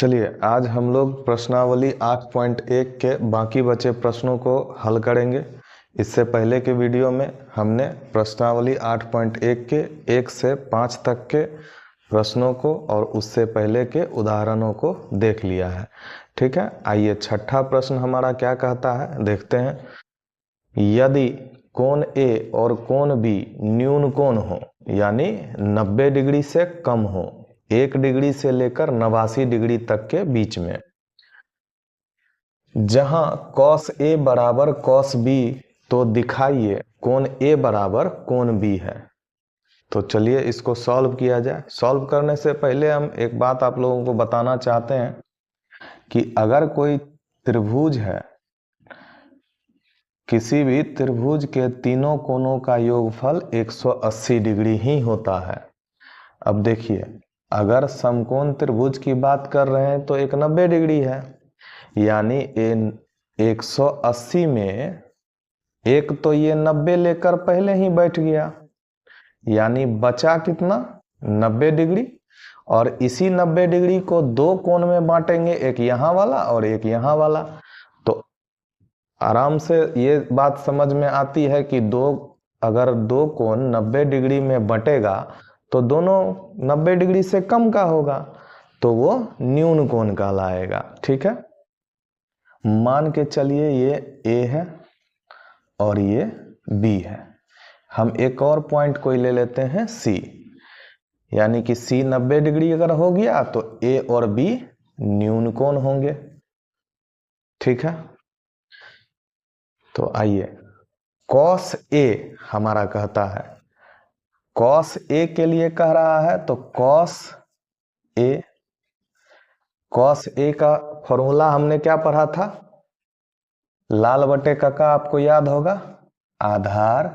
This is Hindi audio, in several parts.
चलिए आज हम लोग प्रश्नावली 8.1 के बाकी बचे प्रश्नों को हल करेंगे। इससे पहले के वीडियो में हमने प्रश्नावली 8.1 के 1 से 5 तक के प्रश्नों को और उससे पहले के उदाहरणों को देख लिया है। ठीक है, आइए छठा प्रश्न हमारा क्या कहता है देखते हैं। यदि कोण A और कोण B न्यून कोण हो यानी 90 डिग्री से कम हो 1 डिग्री से लेकर 89 डिग्री तक के बीच में, जहां cos A बराबर cos B, तो दिखाइए कोण A बराबर कोण B है। तो चलिए इसको सॉल्व किया जाए। सॉल्व करने से पहले हम एक बात आप लोगों को बताना चाहते हैं कि अगर कोई त्रिभुज है, किसी भी त्रिभुज के तीनों कोणों का योगफल 180 डिग्री ही होता है। अब देखिए, अगर समकोण त्रिभुज की बात कर रहे हैं तो एक 90 डिग्री है, यानी 180 में एक तो ये 90 लेकर पहले ही बैठ गया, यानी बचा कितना 90 डिग्री। और इसी 90 डिग्री को दो कोण में बांटेंगे, एक यहाँ वाला और एक यहाँ वाला। तो आराम से ये बात समझ में आती है कि अगर दो कोण 90 डिग्री में बटेगा तो दोनों 90 डिग्री से कम का होगा, तो वो न्यून कोण कहलाएगा। ठीक है, मान के चलिए ये A है और ये B है। हम एक और पॉइंट कोई ले लेते हैं C, यानी कि C 90 डिग्री अगर हो गया तो A और B न्यून कोण होंगे। ठीक है, तो आइए cos A हमारा कहता है, cos A के लिए कह रहा है तो cos A का फॉर्मूला हमने क्या पढ़ा था, लाल बटे कका आपको याद होगा, आधार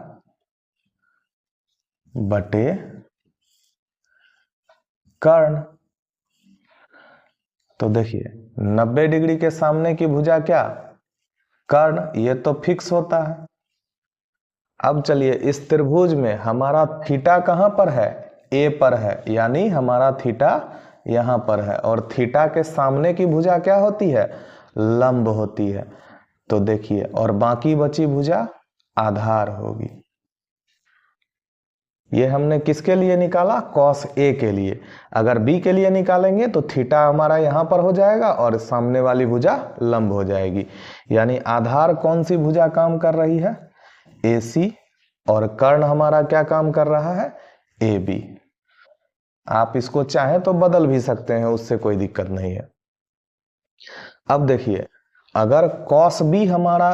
बटे कर्ण। तो देखिए 90 डिग्री के सामने की भुजा क्या, कर्ण, ये तो फिक्स होता है। अब चलिए इस त्रिभुज में हमारा थीटा कहां पर है, A पर है, यानी हमारा थीटा यहां पर है, और थीटा के सामने की भुजा क्या होती है, लंब होती है। तो देखिए, और बाकी बची भुजा आधार होगी। ये हमने किसके लिए निकाला, cos A के लिए। अगर B के लिए निकालेंगे तो थीटा हमारा यहां पर हो जाएगा और सामने वाली भुजा लंब हो जाएगी। यानी आधार कौन सी भुजा काम कर रही है, AC, और कर्ण हमारा क्या काम कर रहा है, AB। आप इसको चाहें तो बदल भी सकते हैं, उससे कोई दिक्कत नहीं है। अब देखिए, अगर cos B हमारा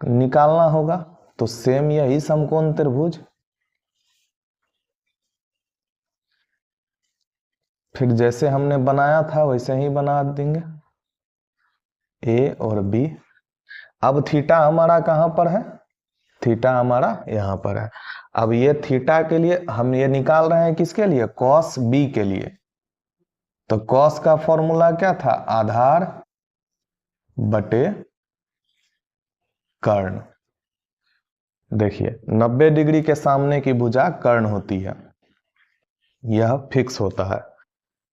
निकालना होगा तो सेम यही समकोण त्रिभुज, फिर जैसे हमने बनाया था वैसे ही बना देंगे, A और B। अब थीटा हमारा कहां पर है, थीटा हमारा यहां पर है। अब ये थीटा के लिए हम ये निकाल रहे हैं, किसके लिए, cos B के लिए। तो cos का फॉर्मूला क्या था, आधार बटे कर्ण। देखिए 90 डिग्री के सामने की भुजा कर्ण होती है, यह फिक्स होता है।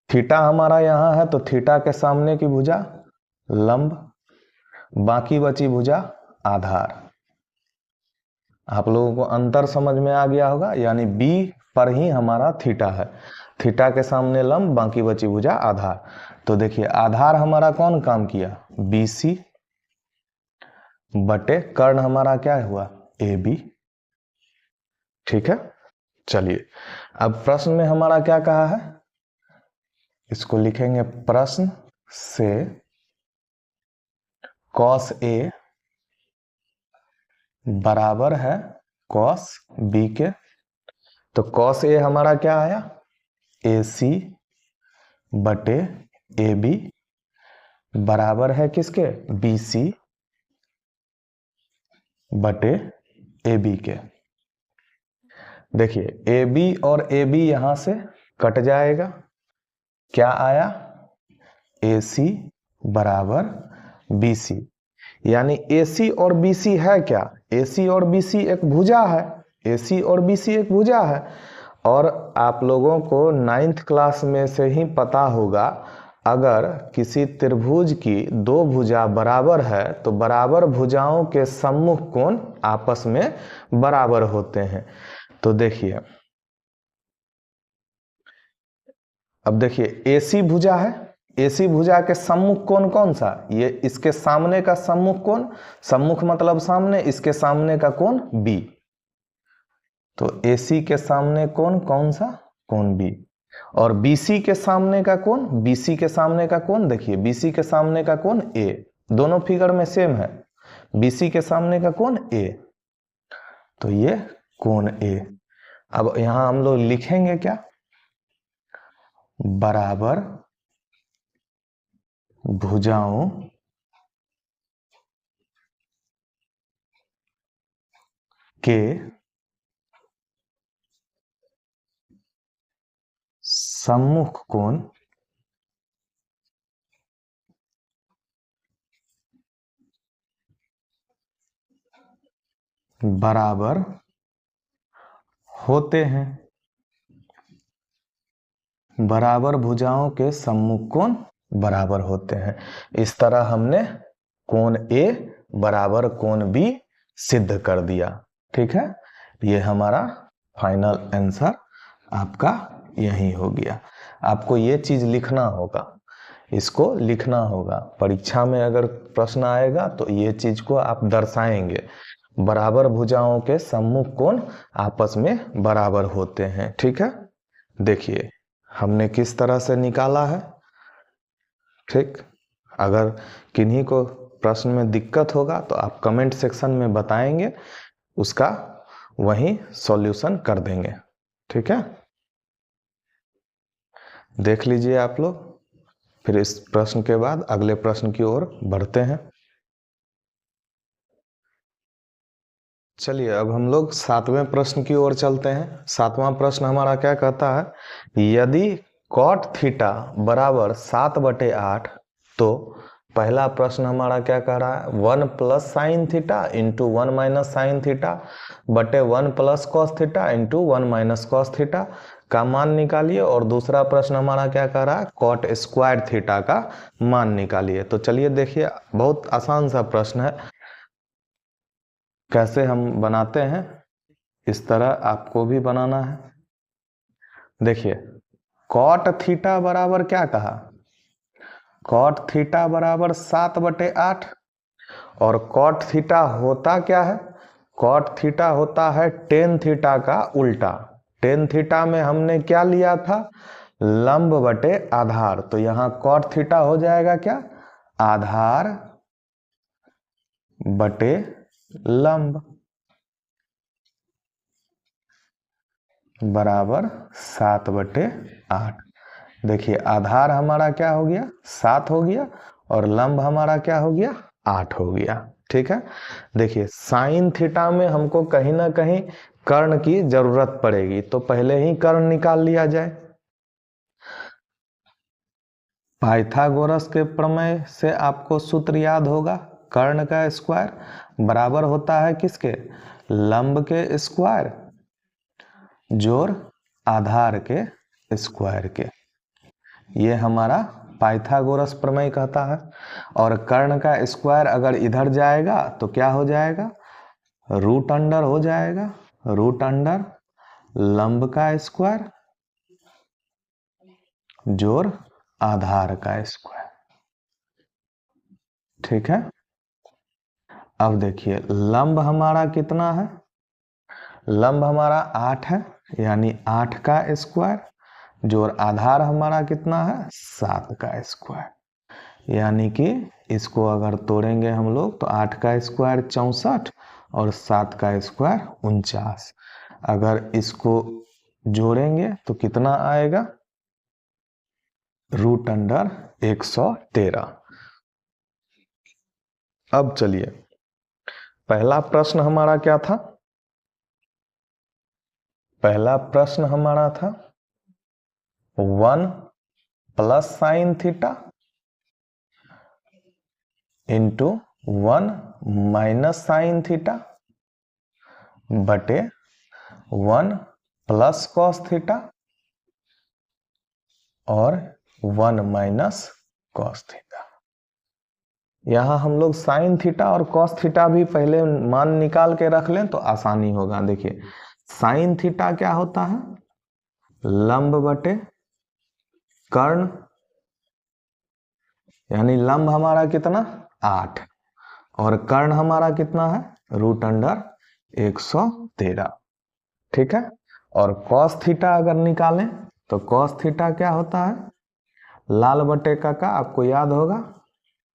थीटा हमारा यहां है तो थीटा के सामने की भुजा लंब, बाकी बची भुजा आधार। आप लोगों को अंतर समझ में आ गया होगा, यानी B पर ही हमारा थीटा है, थीटा के सामने लंब, बाकी बची भुजा आधार। तो देखिए आधार हमारा कौन काम किया, BC बटे कर्ण हमारा क्या हुआ, AB। ठीक है, चलिए अब प्रश्न में हमारा क्या कहा है, इसको लिखेंगे, प्रश्न से cos A बराबर है cos B के। तो cos A हमारा क्या आया, AC बटे AB बराबर है किसके, BC बटे AB के। देखिए AB और AB यहां से कट जाएगा, क्या आया, AC बराबर BC, यानी AC और BC है क्या, AC और BC एक भुजा है, AC और BC एक भुजा है। और आप लोगों को 9th क्लास में से ही पता होगा, अगर किसी त्रिभुज की दो भुजा बराबर है तो बराबर भुजाओं के सम्मुख कोण आपस में बराबर होते हैं। तो देखिए, अब देखिए AC भुजा है, AC भुजा के सम्मुख कोण कौन सा, ये इसके सामने का सम्मुख कोण, सम्मुख मतलब सामने, इसके सामने का कोण B। तो AC के सामने कोण कौन सा, कोण B। और BC के सामने का कोण, BC के सामने का कोण देखिए, BC के सामने का कोण A, दोनों फिगर में सेम है, BC के सामने का कोण A, तो ये कोण A। अब यहां हम लोग लिखेंगे क्या, बराबर भुजाओं के सम्मुख कोण बराबर होते हैं, बराबर भुजाओं के सम्मुख कोण बराबर होते हैं। इस तरह हमने कोण A बराबर कोण B सिद्ध कर दिया। ठीक है, ये हमारा फाइनल आंसर आपका यही हो गया। आपको ये चीज लिखना होगा, इसको लिखना होगा, परीक्षा में अगर प्रश्न आएगा तो ये चीज को आप दर्शाएंगे, बराबर भुजाओं के सम्मुख कोण आपस में बराबर होते हैं। ठीक है, देखिए हमने किस तरह से निकाला है। ठीक, अगर किन्हीं को प्रश्न में दिक्कत होगा तो आप कमेंट सेक्शन में बताएंगे, उसका वहीं सॉल्यूशन कर देंगे। ठीक है, देख लीजिए आप लोग, फिर इस प्रश्न के बाद अगले प्रश्न की ओर बढ़ते हैं। चलिए अब हम लोग 7वें प्रश्न की ओर चलते हैं। 7वां प्रश्न हमारा क्या कहता है, यदि cot थीटा बराबर 7/8, तो पहला प्रश्न हमारा क्या कह रहा है, 1 plus sine theta into 1 minus sine theta बटे 1 plus cos theta into 1 minus cos theta का मान निकालिए। और दूसरा प्रश्न हमारा क्या कह रहा है, कॉट स्क्वायर थीटा का मान निकालिए। तो चलिए देखिए, बहुत आसान सा प्रश्न है, कैसे हम बनाते हैं इस तरह आपको भी बनाना है। देखिए, कॉट थीटा बराबर क्या कहा, कॉट थीटा बराबर 7/8, और कॉट थीटा होता क्या है, कॉट थीटा होता है टेन थीटा का उल्टा। टेन थीटा में हमने क्या लिया था, लंब बटे आधार, तो यहां कॉट थीटा हो जाएगा क्या, आधार बटे लंब बराबर 7/8। देखिए आधार हमारा क्या हो गया, 7 हो गया, और लंब हमारा क्या हो गया, 8 हो गया। ठीक है, देखिए साइन थीटा में हमको कहीं ना कहीं कर्ण की जरूरत पड़ेगी, तो पहले ही कर्ण निकाल लिया जाए। पाइथागोरस के प्रमेय से आपको सूत्र याद होगा, कर्ण का स्क्वायर बराबर होता है किसके, लंब के स्क्वायर जोड़ आधार के स्क्वायर के, ये हमारा पाइथागोरस प्रमेय कहता है। और कर्ण का स्क्वायर अगर इधर जाएगा तो क्या हो जाएगा, रूट अंडर हो जाएगा, रूट अंडर लंब का स्क्वायर जोड़ आधार का स्क्वायर। ठीक है, अब देखिए लंब हमारा कितना है, लंब हमारा 8 है, यानी 8 का स्क्वायर जोड़ आधार हमारा कितना है, 7 का स्क्वायर, यानी कि इसको अगर तोड़ेंगे हम लोग तो 8 का स्क्वायर 64 और 7 का स्क्वायर 49, अगर इसको जोड़ेंगे तो कितना आएगा, रूट अंडर 113। अब चलिए, पहला प्रश्न हमारा क्या था, पहला प्रश्न हमारा था 1 plus sine theta into 1 minus sine theta बटे 1 प्लस कॉस थीटा और 1 माइनस कॉस थीटा। यहां हम लोग साइन थीटा और कॉस थीटा भी पहले मान निकाल के रख लें तो आसानी होगा। देखिए साइन थीटा क्या होता है, लंब बटे कर्ण, यानी लंब हमारा कितना 8 और कर्ण हमारा कितना है √113। ठीक है। और कॉस थीटा अगर निकालें तो कॉस थीटा क्या होता है, लाल बटे का आपको याद होगा,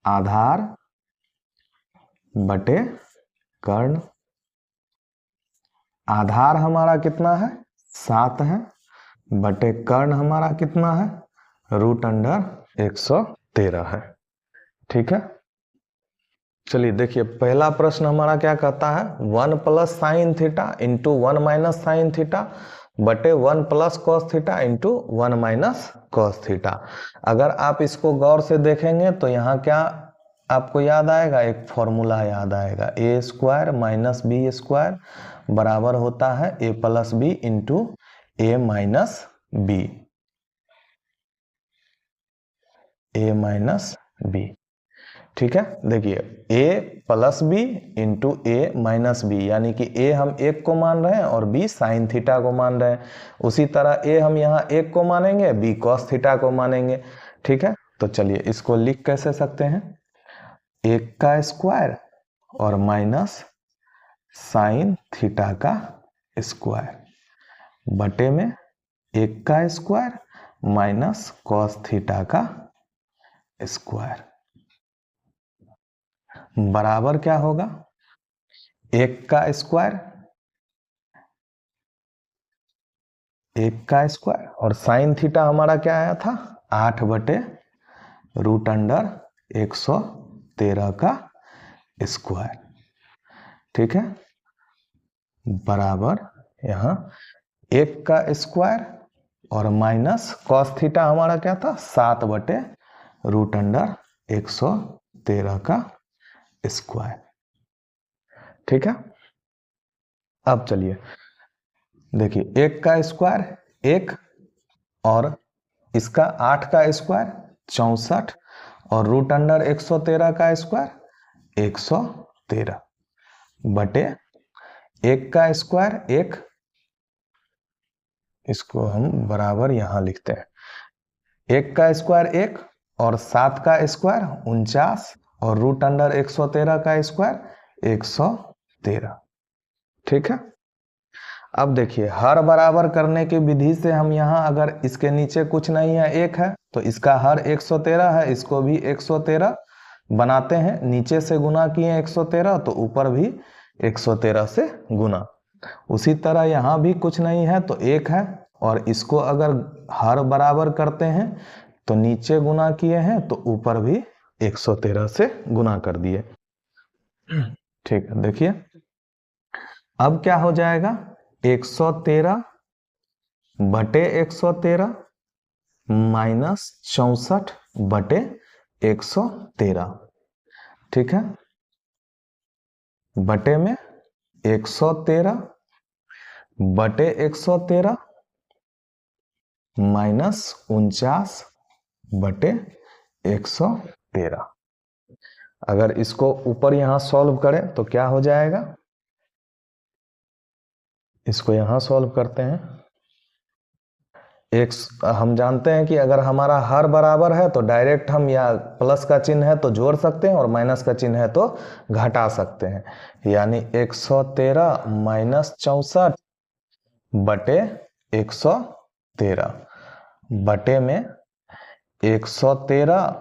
आधार बटे कर्ण। आधार हमारा कितना है 7 है, बटे कर्ण हमारा कितना है √113 है। ठीक है। चलिए देखिए पहला प्रश्न हमारा क्या कहता है, 1 plus sine theta into 1 minus sine theta बटे 1 plus cos theta into 1 minus cos theta. अगर आप इसको गौर से देखेंगे तो यहाँ क्या आपको याद आएगा, एक फॉर्मूला याद आएगा, a square minus b square बराबर होता है a plus b into a minus b, a minus b. ठीक है। देखिए a plus b into a minus b, यानी कि a हम 1 को मान रहे हैं और b साइन थीटा को मान रहे हैं। उसी तरह a हम यहाँ 1 को मानेंगे, b कॉस थीटा को मानेंगे। ठीक है। तो चलिए इसको लिख कैसे सकते हैं, 1 का स्क्वायर और माइनस साइन थीटा का स्क्वायर बटे में 1 का स्क्वायर माइनस कॉस थीटा का स्क्वायर बराबर क्या होगा, 1 का स्क्वायर, 1 का स्क्वायर और साइन थीटा हमारा क्या आया था 8 बटे √113 का स्क्वायर। ठीक है। बराबर यहां 1 का स्क्वायर और माइनस कॉस थीटा हमारा क्या था 7 बटे √113 का स्क्वायर। ठीक है। अब चलिए देखिए 1 का स्क्वायर 1 और इसका 8 का स्क्वायर 64 और √113 का स्क्वायर 113 बटे 1 का स्क्वायर 1, इसको हम बराबर यहां लिखते हैं, 1 का स्क्वायर 1 और 7 का स्क्वायर 49 और √113 का स्क्वायर 113। ठीक है। अब देखिए हर बराबर करने की विधि से हम यहाँ अगर इसके नीचे कुछ नहीं है 1 है तो इसका हर 113 है, इसको भी 113 बनाते हैं, नीचे से गुना किए 113 तो ऊपर भी 113 से गुना। उसी तरह यहाँ भी कुछ नहीं है तो 1 है और इसको अगर हर बराबर करते हैं तो नीचे गुना किए हैं तो ऊपर भी 113 से गुना कर दिए। ठीक है। देखिए अब क्या हो जाएगा, 113 बटे 113 माइनस 64 बटे 113। ठीक है। बटे में 113 बटे 113 माइनस 49 बटे 113। अगर इसको ऊपर यहां सॉल्व करें तो क्या हो जाएगा, इसको यहां सॉल्व करते हैं, हम जानते हैं कि अगर हमारा हर बराबर है तो डायरेक्ट हम या प्लस का चिन्ह है तो जोड़ सकते हैं और माइनस का चिन्ह है तो घटा सकते हैं, यानी 113 माइनस 64 बटे 113 बटे में 113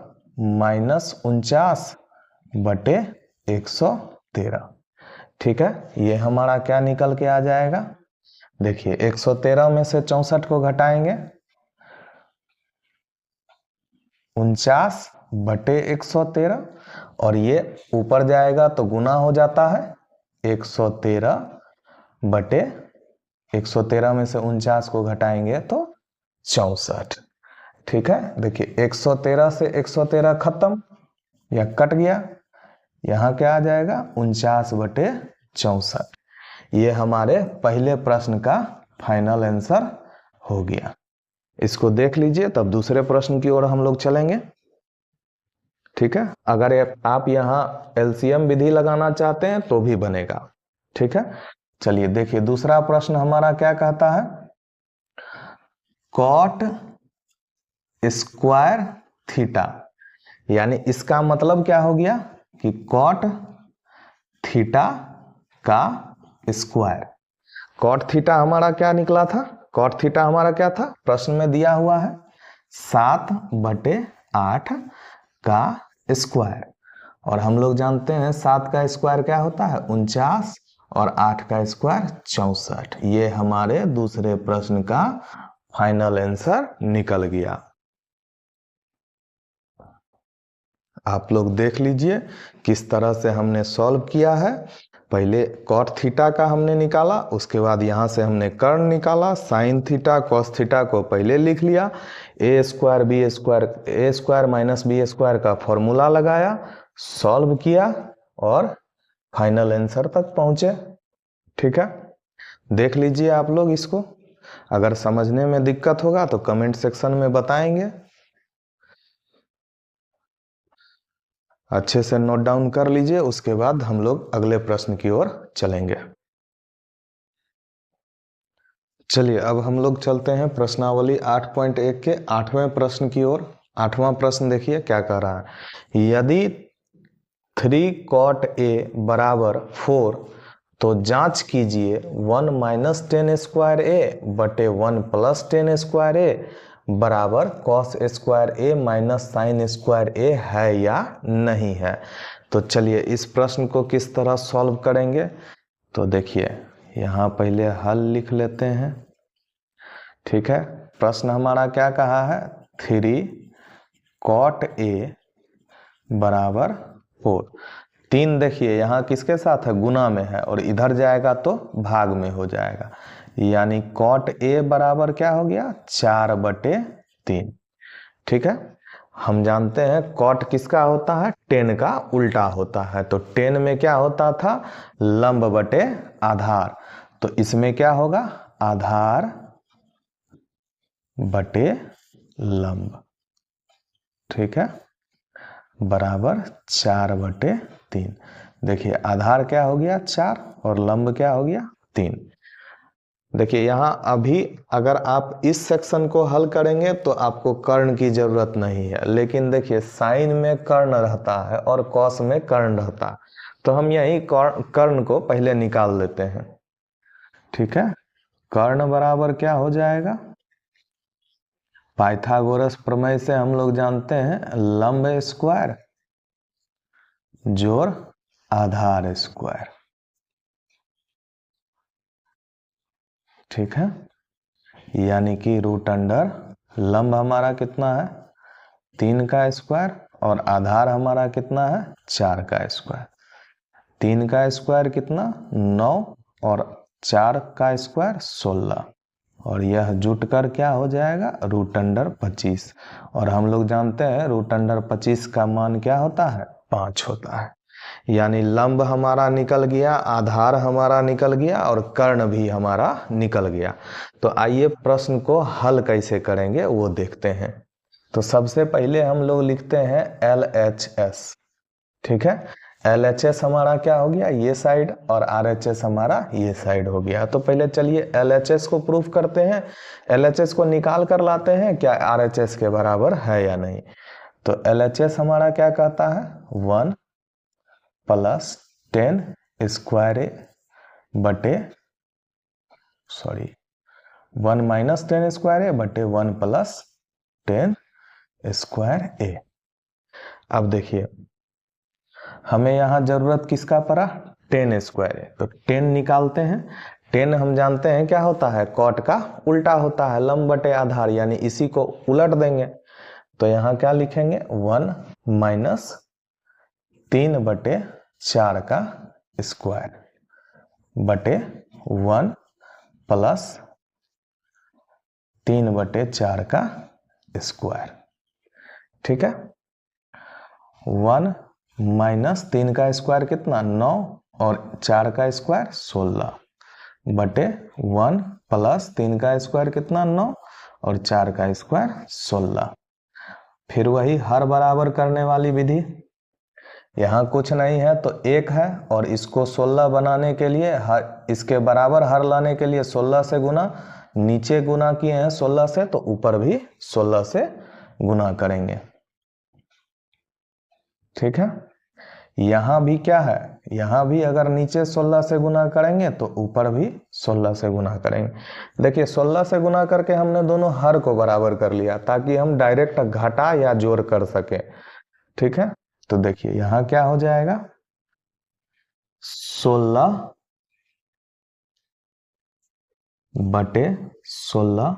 माइनस 49 बटे 113। ठीक है। ये हमारा क्या निकल के आ जाएगा, देखिए 113 में से 64 को घटाएंगे 49 बटे 113 और ये ऊपर जाएगा तो गुना हो जाता है 113 बटे 113 में से 49 को घटाएंगे तो 64। ठीक है। देखिए 113 से 113 खत्म या कट गया, यहां क्या आ जाएगा 49 बटे 64। ये हमारे पहले प्रश्न का फाइनल आंसर हो गया। इसको देख लीजिए, तब दूसरे प्रश्न की ओर हम लोग चलेंगे। ठीक है, अगर आप यहाँ एलसीएम विधि लगाना चाहते हैं तो भी बनेगा। ठीक है, चलिए देखिए दूसरा प्रश्न हमारा क्या कहता है, कॉट स्क्वायर थीटा, यानी इसका मतलब क्या हो गया कि कॉट थीटा का स्क्वायर। कॉट थीटा हमारा क्या निकला था, कॉट थीटा हमारा क्या था, प्रश्न में दिया हुआ है 7/8 का स्क्वायर, और हम लोग जानते हैं 7 का स्क्वायर क्या होता है 49, और 8 का स्क्वायर 64। ये हमारे दूसरे प्रश्न का फाइनल आंसर निकल गया। आप लोग देख लीजिए किस तरह से हमने सॉल्व किया है। पहले कॉट थीटा का हमने निकाला, उसके बाद यहाँ से हमने कर्ण निकाला, साइन थीटा कॉस थीटा को पहले लिख लिया, ए स्क्वायर माइनस बी स्क्वायर का फॉर्मूला लगाया, सॉल्व किया और फाइनल आंसर तक पहुंचे। ठीक है, देख लीजिए आप लोग इसको। अगर समझने में दिक्कत होगा तो कमेंट सेक्शन में बताएंगे। अच्छे से नोट डाउन कर लीजिए, उसके बाद हम लोग अगले प्रश्न की ओर चलेंगे। चलिए अब हम लोग चलते हैं प्रश्नावली 8.1 के 8वें प्रश्न की ओर। 8वां प्रश्न देखिए क्या कह रहा है, यदि 3 cot a बराबर 4 तो जांच कीजिए 1 माइनस 10 स्क्वायर ए बटे 1 प्लस 10 स्क्वायर ए बराबर कॉस स्क्वायर ए माइनस साइन स्क्वायर ए है या नहीं है। तो चलिए इस प्रश्न को किस तरह सॉल्व करेंगे, तो देखिए यहाँ पहले हल लिख लेते हैं। ठीक है, प्रश्न हमारा क्या कहा है, 3 cot a बराबर 4। 3 देखिए यहाँ किसके साथ है, गुना में है, और इधर जाएगा तो भाग में हो जाएगा, यानी cot a बराबर क्या हो गया 4/3। ठीक है, हम जानते हैं cot किसका होता है, 10 का उल्टा होता है, तो 10 में क्या होता था लंब बटे आधार, तो इसमें क्या होगा आधार बटे लंब। ठीक है, बराबर 4/3। देखिए आधार क्या हो गया 4 और लंब क्या हो गया 3। देखिए यहाँ अभी अगर आप इस सेक्शन को हल करेंगे तो आपको कर्ण की जरूरत नहीं है, लेकिन देखिए साइन में कर्ण रहता है और कॉस में कर्ण रहता है, तो हम यही कर्ण को पहले निकाल लेते हैं। ठीक है, कर्ण बराबर क्या हो जाएगा, पाइथागोरस प्रमेय से हम लोग जानते हैं लंब स्क्वायर जोड़ आधार स्क्वायर। ठीक है, यानी कि रूट अंडर लंब हमारा कितना है 3 का स्क्वायर और आधार हमारा कितना है 4 का स्क्वायर। 3 का स्क्वायर कितना 9 और 4 का स्क्वायर 16, और यह जुट कर क्या हो जाएगा रूट अंडर 25, और हम लोग जानते हैं रूट अंडर 25 का मान क्या होता है 5 होता है। यानी लंब हमारा निकल गया, आधार हमारा निकल गया और कर्ण भी हमारा निकल गया। तो आइए प्रश्न को हल कैसे करेंगे वो देखते हैं। तो सबसे पहले हम लोग लिखते हैं LHS। ठीक है, LHS हमारा क्या हो गया ये साइड और RHS हमारा ये साइड हो गया। तो पहले चलिए LHS को प्रूफ करते हैं, LHS को निकाल कर लाते हैं क्या RHS के बराबर है या नहीं। तो LHS हमारा क्या कहता है 1 प्लस 10 स्क्वायर ए बटे 1 माइनस 10 स्क्वायर ए बटे 1 प्लस 10 स्क्वायर ए। अब देखिए हमें यहां जरूरत किसका पड़ा 10 स्क्वायर ए, तो 10 निकालते हैं। 10 हम जानते हैं क्या होता है कॉट का उल्टा होता है लंब बटे आधार, यानी इसी को उलट देंगे। तो यहां क्या लिखेंगे 1 माइनस 3/4 का स्क्वायर बटे 1 प्लस 3/4 का स्क्वायर। ठीक है, 1 माइनस 3 का स्क्वायर कितना 9 और 4 का स्क्वायर 16 बटे 1 प्लस 3 का स्क्वायर कितना 9 और 4 का स्क्वायर 16। फिर वही हर बराबर करने वाली विधि, यहाँ कुछ नहीं है तो 1 है और इसको 16 बनाने के लिए इसके बराबर हर लाने के लिए 16 से गुना, नीचे गुना किए हैं 16 से तो ऊपर भी 16 से गुना करेंगे। ठीक है, यहां भी क्या है, यहां भी अगर नीचे 16 से गुना करेंगे तो ऊपर भी 16 से गुना करेंगे। देखिए 16 से गुना करके हमने दोनों हर को बराबर कर लिया ताकि हम डायरेक्ट घटा या जोड़ कर सके। ठीक है, तो देखिए यहां क्या हो जाएगा, 16 बटे 16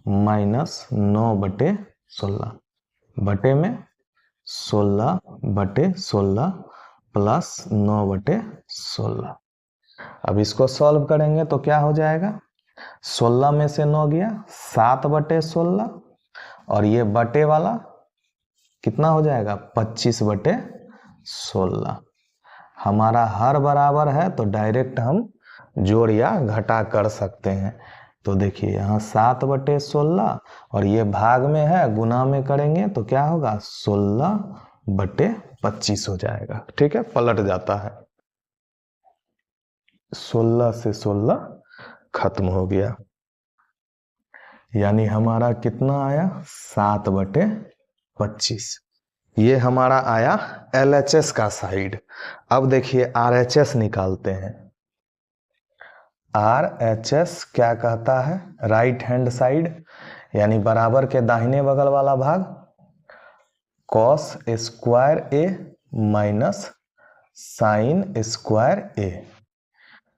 माइनस 9 बटे 16 बटे में 16 बटे 16 प्लस 9 बटे 16। अब इसको सॉल्व करेंगे तो क्या हो जाएगा, 16 में से 9 गया 7 बटे 16 और ये बटे वाला कितना हो जाएगा 25 बटे 16। हमारा हर बराबर है तो डायरेक्ट हम जोड़ या घटा कर सकते हैं। तो देखिए यहाँ 7 बटे 16 और ये भाग में है, गुना में करेंगे तो क्या होगा 16 बटे 25 हो जाएगा। ठीक है, पलट जाता है, 16 से 16 खत्म हो गया, यानी हमारा कितना आया 7 बटे 25। ये हमारा आया LHS का साइड। अब देखिए RHS निकालते हैं। RHS क्या कहता है, राइट हैंड साइड यानी बराबर के दाहिने बगल वाला भाग, कॉस स्क्वायर ए माइनस साइन स्क्वायर ए।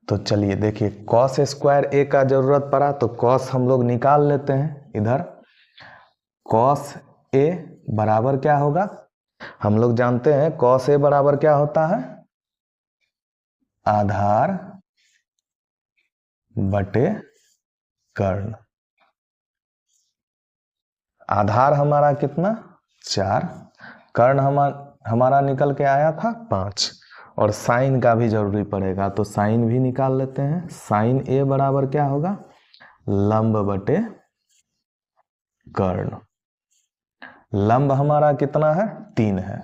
तो चलिए देखिए कॉस स्क्वायर ए का जरूरत पड़ा तो कॉस हम लोग निकाल लेते हैं। इधर कॉस ए बराबर क्या होगा, हम लोग जानते हैं कॉस ए बराबर क्या होता है, आधार बटे कर्ण। आधार हमारा कितना 4, कर्ण हमारा निकल के आया था 5 और साइन का भी जरूरी पड़ेगा तो साइन भी निकाल लेते हैं। साइन ए बराबर क्या होगा, लंब बटे कर्ण। लंब हमारा कितना है 3 है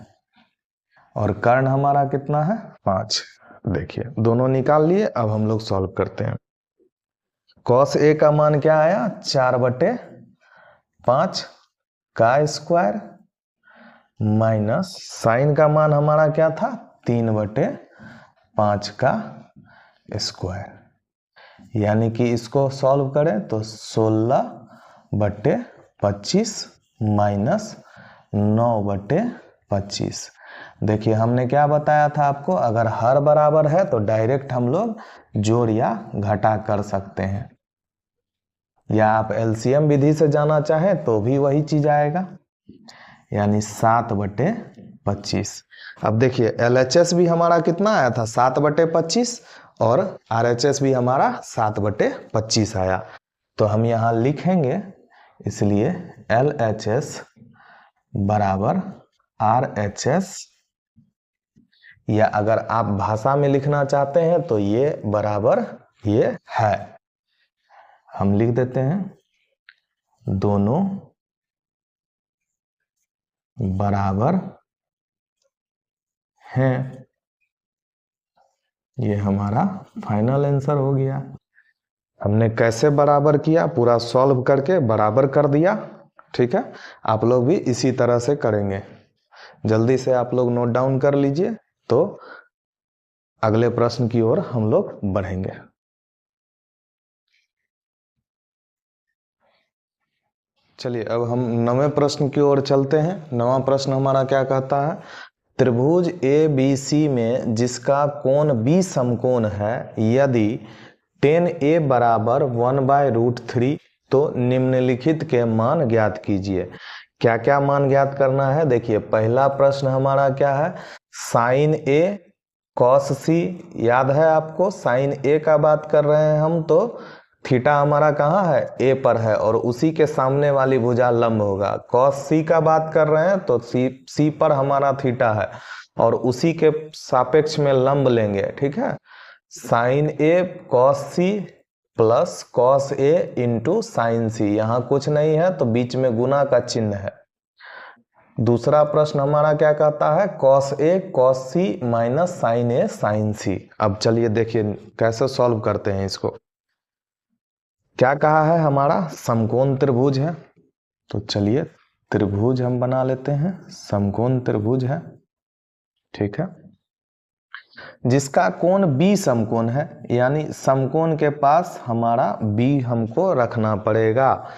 और कर्ण हमारा कितना है 5। देखिए दोनों निकाल लिए, अब हम लोग सॉल्व करते हैं। कॉस ए का मान क्या आया 4 बटे 5 का स्क्वायर माइनस साइन का मान हमारा क्या था 3 बटे 5 का स्क्वायर, यानी कि इसको सॉल्व करें तो 16 बटे 25 माइनस 9 बटे 25। देखिए हमने क्या बताया था आपको, अगर हर बराबर है तो डायरेक्ट हम लोग जोड़ या घटा कर सकते हैं, या आप LCM विधि से जाना चाहें तो भी वही चीज आएगा, यानी 7 बटे 25। अब देखिए LHS भी हमारा कितना आया था 7 बटे 25 और RHS भी हमारा 7 बटे 25 आया। तो हम यहाँ लिखेंगे, इसलिए LHS बराबर RHS, या अगर आप भाषा में लिखना चाहते हैं तो ये बराबर ये है, हम लिख देते हैं दोनों बराबर हैं। ये हमारा फाइनल आंसर हो गया। हमने कैसे बराबर किया, पूरा सॉल्व करके बराबर कर दिया। ठीक है, आप लोग भी इसी तरह से करेंगे। जल्दी से आप लोग नोट डाउन कर लीजिए तो अगले प्रश्न की ओर हम लोग बढ़ेंगे। चलिए अब हम 9वें प्रश्न की ओर चलते हैं। 9वां प्रश्न हमारा क्या कहता है, त्रिभुज ABC में जिसका कोण B समकोण है, यदि tan A बराबर 1/√3 तो निम्नलिखित के मान ज्ञात कीजिए। क्या क्या मान ज्ञात करना है, देखिए पहला प्रश्न हमारा क्या है, साइन A cos C, याद है आपको साइन A का बात कर रहे हैं हम, तो थीटा हमारा कहाँ है A पर है और उसी के सामने वाली भुजा लंब होगा। cos C का बात कर रहे हैं तो C पर हमारा थीटा है और उसी के सापेक्ष में लंब लेंगे। ठीक है, sine A cos C plus cos A into sine C, यहां कुछ नहीं है तो बीच में गुना का चिन्ह है। दूसरा प्रश्न हमारा क्या कहता है, cos A cos C minus sign A sign सी। अब चलिए देखिए कैसे सॉल्व करते हैं इसको। क्या कहा है, हमारा समकोण त्रिभुज है, तो चलिए त्रिभुज हम बना लेते हैं, समकोण त्रिभुज है, ठीक है, जिसका कोण बी समकोण है, यानी समकोण के पास हमारा बी हमको रखना पड़ेगा,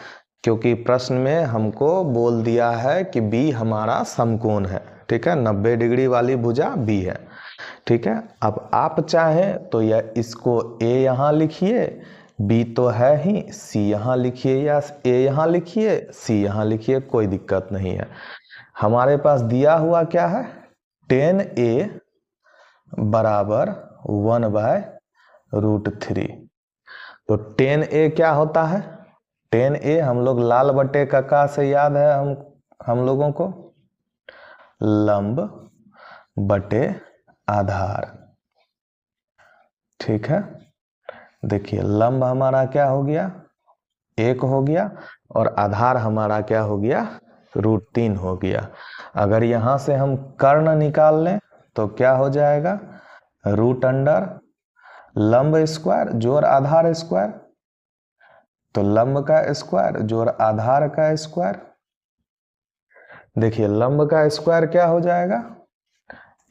क्योंकि प्रश्न में हमको बोल दिया है कि बी हमारा समकोण है, ठीक है, 90 डिग्री वाली भुजा बी है, ठीक है। अब आप चाहें तो यह इसको ए यहाँ लिखिए, बी तो है ही, सी यहाँ लिखिए या ए यहाँ लिखिए, सी यहाँ लिखिए, कोई दिक्कत नहीं है। हमारे पास दिया हुआ क्या है, tan a बराबर 1/√3। तो tan a क्या होता है, tan a हम लोग लाल बटे का से याद है हम लोगों को, लंब बटे आधार, ठीक है। देखिए लंब हमारा क्या हो गया, 1 हो गया, और आधार हमारा क्या हो गया, √3 हो गया। अगर यहां से हम कर्ण निकाल लें तो क्या हो जाएगा, √ लंब स्क्वायर जोड़ आधार स्क्वायर, तो लंब का स्क्वायर जोड़ आधार का स्क्वायर। देखिए लंब का स्क्वायर क्या हो जाएगा,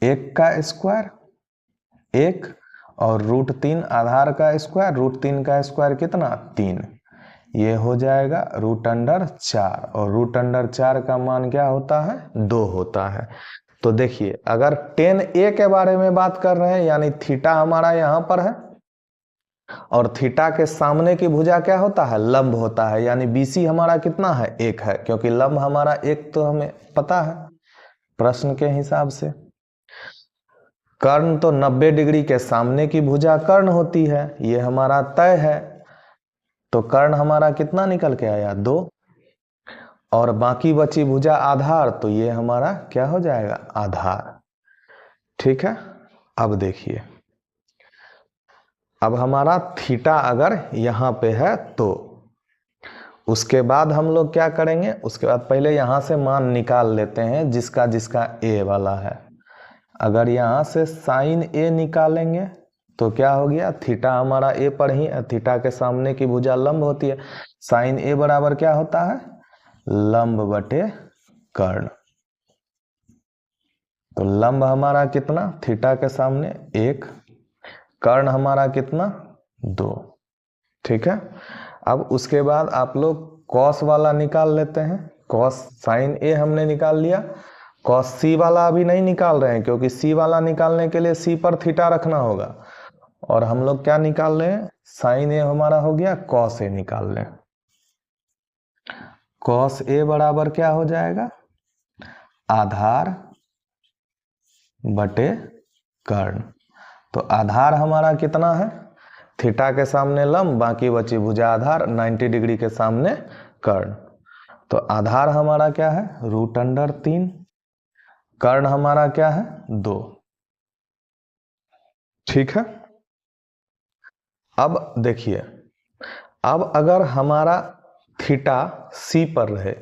1 का स्क्वायर 1, और √3 आधार का स्क्वायर, √3 का स्क्वायर कितना 3, ये हो जाएगा √4, और √4 का मान क्या होता है, 2 होता है। तो देखिए अगर tan a के बारे में बात कर रहे हैं, यानी थीटा हमारा यहां पर है, और थीटा के सामने की भुजा क्या होता है, लंब होता है, यानी BC हमारा कितना है, 1 है, क्योंकि लंब हमारा 1 तो हमें पता है प्रश्न के हिसाब से। कर्ण तो 90 डिग्री के सामने की भुजा कर्ण होती है, ये हमारा तय है, तो कर्ण हमारा कितना निकल के आया, 2, और बाकी बची भुजा आधार, तो ये हमारा क्या हो जाएगा, आधार, ठीक है। अब देखिए, अब हमारा थीटा अगर यहां पे है तो उसके बाद हम लोग क्या करेंगे, उसके बाद पहले यहां से मान निकाल लेते हैं जिसका जिसका ए वाला है। अगर यहां से साइन ए निकालेंगे तो क्या हो गया, थीटा हमारा ए पर ही है, थीटा के सामने की भुजा लंब होती है, साइन ए बराबर क्या होता है, लंब बटे कर्ण। तो लंब हमारा कितना, थीटा के सामने 1, कर्ण हमारा कितना 2, ठीक है। अब उसके बाद आप लोग कॉस वाला निकाल लेते हैं, कॉस साइन ए हमने निकाल लिया, कॉस सी वाला अभी नहीं निकाल रहे हैं, क्योंकि सी वाला निकालने के लिए सी पर थीटा रखना होगा, और हम लोग क्या निकाल रहे हैं, साइन ए हमारा हो गया, कॉस ए निकाल लें। कॉस ए बराबर क्या हो जाएगा, आधार बटे कर्ण। तो आधार हमारा कितना है, थीटा के सामने लंब, बाकी बची भुजा आधार, 90 डिग्री के सामने कर्ण, तो आधार हमारा क्या है, √3, कर्ण हमारा क्या है, 2, ठीक है। अब देखिए, अब अगर हमारा थीटा सी पर रहे,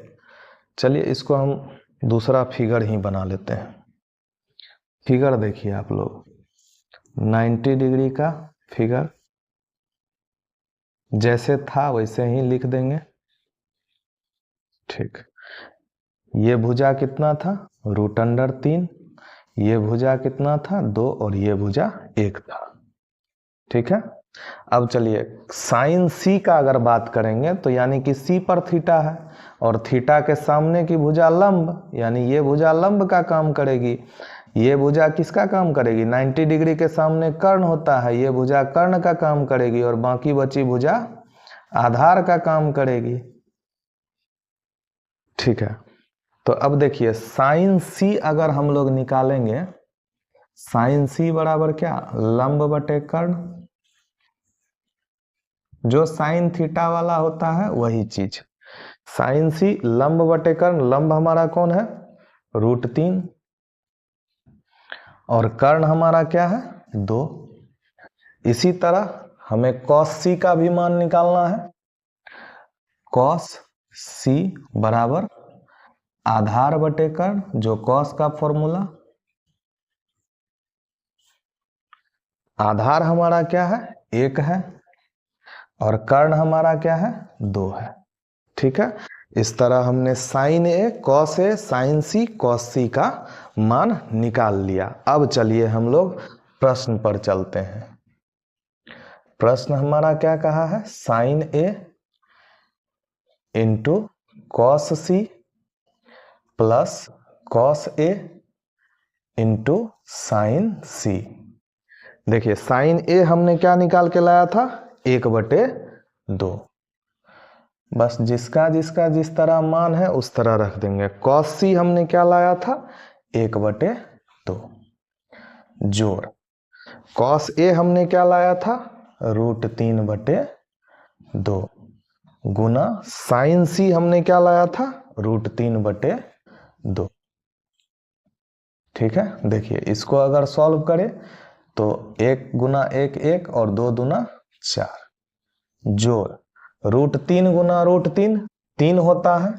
चलिए इसको हम दूसरा फिगर ही बना लेते हैं। फिगर देखिए आप लोग, 90 डिग्री का फिगर जैसे था वैसे ही लिख देंगे, ठीक। ये भुजा कितना था, √3, ये भुजा कितना था, 2, और ये भुजा 1 था, ठीक है। अब चलिए साइन सी का अगर बात करेंगे तो यानी कि सी पर थीटा है, और थीटा के सामने की भुजा लंब, यानी ये भुजा लंब का काम करेगी, ये भुजा किसका काम करेगी, 90 डिग्री के सामने कर्ण होता है, ये भुजा कर्ण का काम करेगी, और बाकी बची भुजा आधार का काम करेगी, ठीक है। तो अब देखिए साइन सी अगर हम लोग निकालेंगे, साइन सी बराबर क्या, लंब बटे कर्ण, जो साइन थीटा वाला होता है वही चीज, साइन सी लंब बटे कर्ण, लंब हमारा कौन है, √3, और कर्ण हमारा क्या है, 2। इसी तरह हमें cos c का भी मान निकालना है। cos c बराबर आधार बटे कर्ण, जो cos का फॉर्मूला, आधार हमारा क्या है 1 है और कर्ण हमारा क्या है 2 है। ठीक है, इस तरह हमने sin a cos a sin c cos c का मान निकाल लिया। अब चलिए हम लोग प्रश्न पर चलते हैं। प्रश्न हमारा क्या कहा है, sin a into cos c plus cos a into sin c। देखिए sin a हमने क्या निकाल के लाया था 1/2, बस जिसका जिसका जिस तरह मान है उस तरह रख देंगे। cos c हमने क्या लाया था 1/2 जोड़ cos a हमने क्या लाया था √3/2 गुना sin c हमने क्या लाया था √3/2। ठीक है, देखिए इसको अगर सॉल्व करें तो 1 गुना 1 1 और 2 दूना 4 जोड़ √3 गुना √3 3 होता है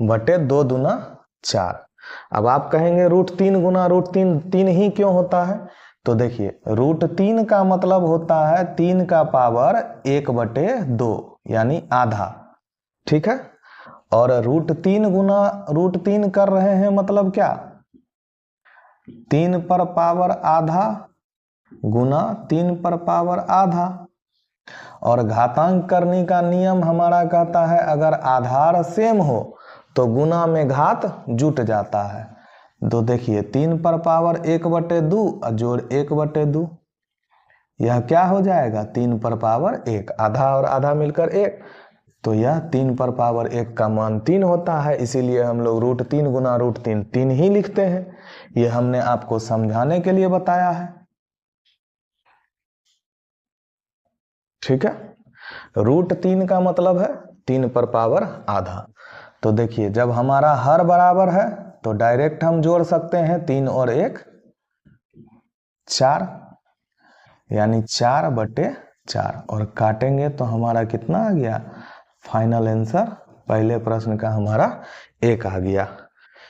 बटे 2 दूना 4। अब आप कहेंगे √3 गुना √3 3 ही क्यों होता है, तो देखिए √3 का मतलब होता है 3 का पावर 1/2 यानी आधा। ठीक है, और √3 गुना √3 कर रहे हैं मतलब क्या 3 पर पावर आधा गुना 3 पर पावर आधा। और घातांक करने का नियम हमारा कहता है अगर आधार सेम हो तो गुना में घात जुट जाता है। तो देखिए 3 पर पावर 1/2 और जोड़ 1/2, यह क्या हो जाएगा 3 पर पावर 1, आधा और आधा मिलकर 1, तो यह 3 पर पावर 1 का मान 3 होता है। इसीलिए हम लोग √3 गुना √3 3 ही लिखते हैं। यह हमने आपको समझाने के लिए बताया है। ठीक है, √3 का मतलब है 3 पर पावर आधा। तो देखिए जब हमारा हर बराबर है तो डायरेक्ट हम जोड़ सकते हैं 3 और 1 4 यानी 4/4 और काटेंगे तो हमारा कितना आ गया, फाइनल आंसर पहले प्रश्न का हमारा 1 आ गया।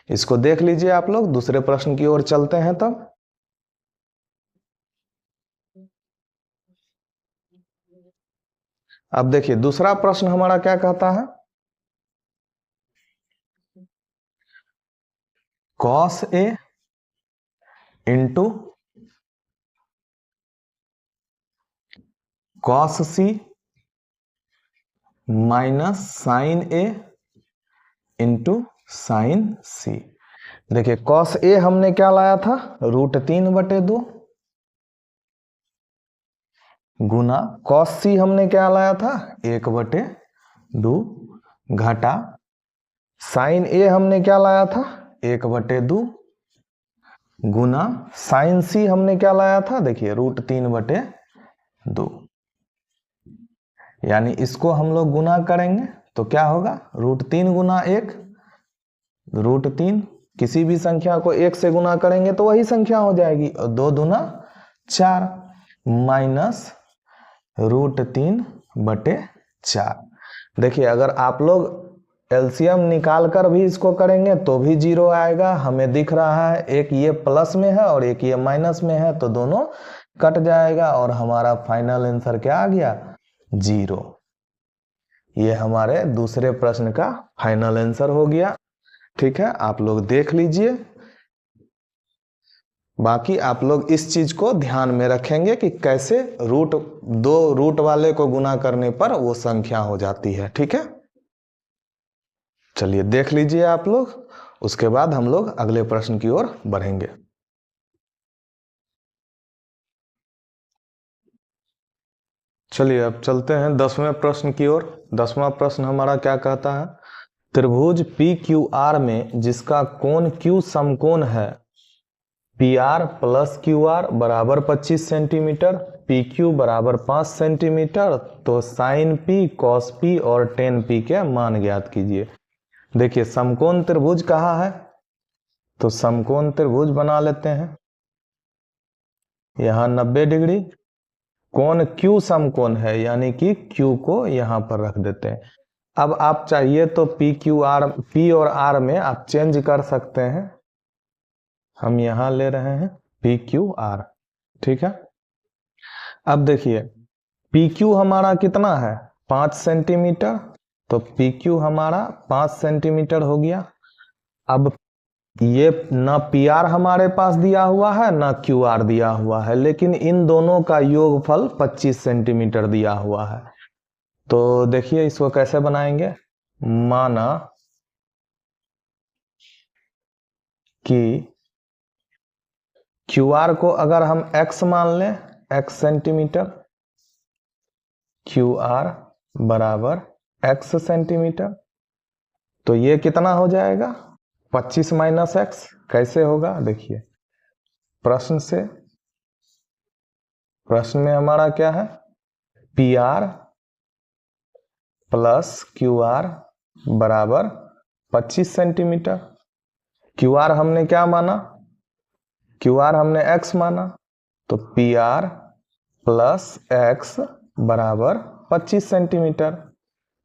इसको देख लीजिए आप लोग, दूसरे प्रश्न की ओर चलते हैं। तब अब देखिए दूसरा प्रश्न हमारा क्या कहता है, cos a into cos c minus sin a into sin c। देखिए cos a हमने क्या लाया था √3/2 गुना cos c हमने क्या लाया था 1/2 घटा sin a हमने क्या लाया था 1/2 गुना sin c हमने क्या लाया था, देखिए √3/2, यानी इसको हम लोग गुना करेंगे तो क्या होगा √3 गुना 1 √3, किसी भी संख्या को 1 से गुना करेंगे तो वही संख्या हो जाएगी, और 2 दूना 4 माइनस √3/4। देखिए अगर आप लोग एलसीएम निकाल कर भी इसको करेंगे तो भी 0 आएगा। हमें दिख रहा है एक ये प्लस में है और एक ये माइनस में है, तो दोनों कट जाएगा और हमारा फाइनल आंसर क्या आ गया 0। ये हमारे दूसरे प्रश्न का फाइनल आंसर हो गया। ठीक है, आप लोग देख लीजिए, बाकी आप लोग इस चीज को ध्यान में रखेंगे कि कैसे दो रूट वाले को गुना करने पर वो संख्या हो जाती है। ठीक है, चलिए देख लीजिए आप लोग, उसके बाद हम लोग अगले प्रश्न की ओर बढ़ेंगे। चलिए अब चलते हैं 10वें प्रश्न की ओर। 10वां प्रश्न हमारा क्या कहता है, त्रिभुज PQR में जिसका कोण Q समकोण है PR + QR बराबर 25 सेंटीमीटर, PQ बराबर 5 सेंटीमीटर, तो sin P cos P और tan P के मान ज्ञात कीजिए। देखिए समकोण त्रिभुज कहा है तो समकोण त्रिभुज बना लेते हैं। यहाँ 90 डिग्री कोण Q समकोण है, यानी कि Q को यहां पर रख देते हैं। अब आप चाहिए तो P और R में आप चेंज कर सकते हैं। हम यहां ले रहे हैं PQR, ठीक है। अब देखिए PQ हमारा कितना है, 5 सेंटीमीटर, तो PQ हमारा 5 सेंटीमीटर हो गया। अब ये ना PR हमारे पास दिया हुआ है ना QR दिया हुआ है, लेकिन इन दोनों का योगफल 25 सेंटीमीटर दिया हुआ है। तो देखिए इसको कैसे बनाएंगे। माना कि QR को अगर हम x मान लें, x सेंटीमीटर, QR बराबर x सेंटीमीटर, तो ये कितना हो जाएगा, 25 माइनस x। कैसे होगा देखिए, प्रश्न में हमारा क्या है, PR प्लस QR बराबर 25 सेंटीमीटर। QR हमने क्या माना, QR हमने x माना, तो PR प्लस x बराबर 25 सेंटीमीटर।